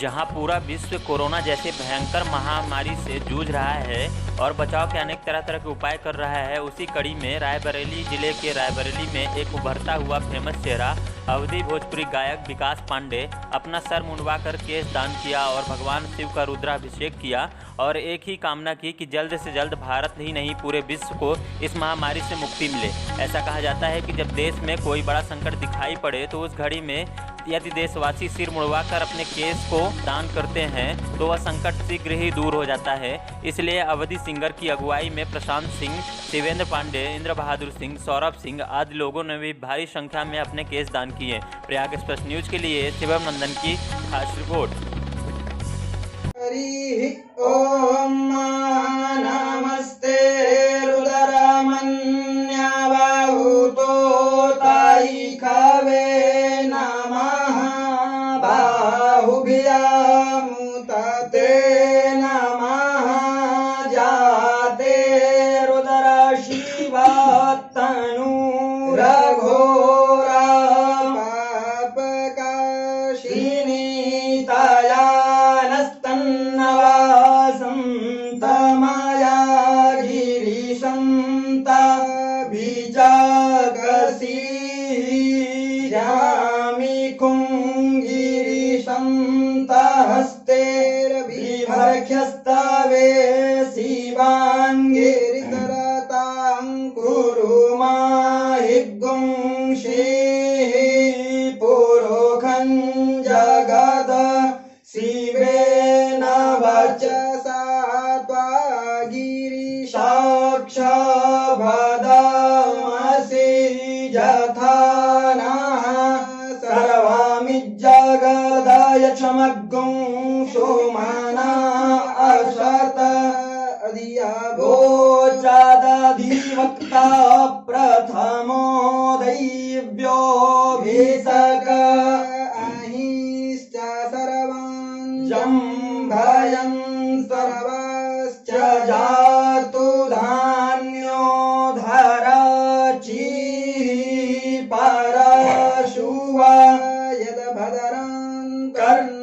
जहां पूरा विश्व कोरोना जैसे भयंकर महामारी से जूझ रहा है और बचाव के अनेक तरह के उपाय कर रहा है, उसी कड़ी में रायबरेली जिले के रायबरेली में एक उभरता हुआ फेमस चेहरा अवधी भोजपुरी गायक विकास पांडे अपना सर मुंडवा कर केश दान किया और भगवान शिव का रुद्राभिषेक किया और एक ही कामना की कि जल्द से जल्द भारत ही नहीं पूरे विश्व को इस महामारी से मुक्ति मिले। ऐसा कहा जाता है कि जब देश में कोई बड़ा संकट दिखाई पड़े तो उस घड़ी में यदि देशवासी सिर मुड़वाकर अपने केस को दान करते हैं तो वह संकट शीघ्र ही दूर हो जाता है। इसलिए अवधी सिंगर की अगुवाई में प्रशांत सिंह, शिवेंद्र पांडे, इंद्र बहादुर सिंह, सौरभ सिंह आदि लोगों ने भी भारी संख्या में अपने केस दान किए। प्रयाग एक्सप्रेस न्यूज के लिए शिवम नंदन की खास रिपोर्ट। ओम नमस्ते रुद्रमन्यावाहुतो ताई खावे नमः बाहुभ्यामुते नमः जाते रुद्र शिवतनु रघोरा पापकाशिनी तया तमाया गिरीशंता बीजागसी रामी कुंगिरीशंता हस्तेर्विभर्ख्यस्तवे शिवांगिरितरतां कुरुमाहिगुंषे पुरोखं जगद शिवेन वचसा साक्षाभदमसि यथा नः सर्वामि जगदय क्षमग्गुं सोमना असत अधिया गोचादधिवक्ता प्रथमो दैव्योऽभिषक अहिश्च सर्वान् भयं सर्वश्च जातु धान्यो धरची परशुवा यद् भद्रं कर्म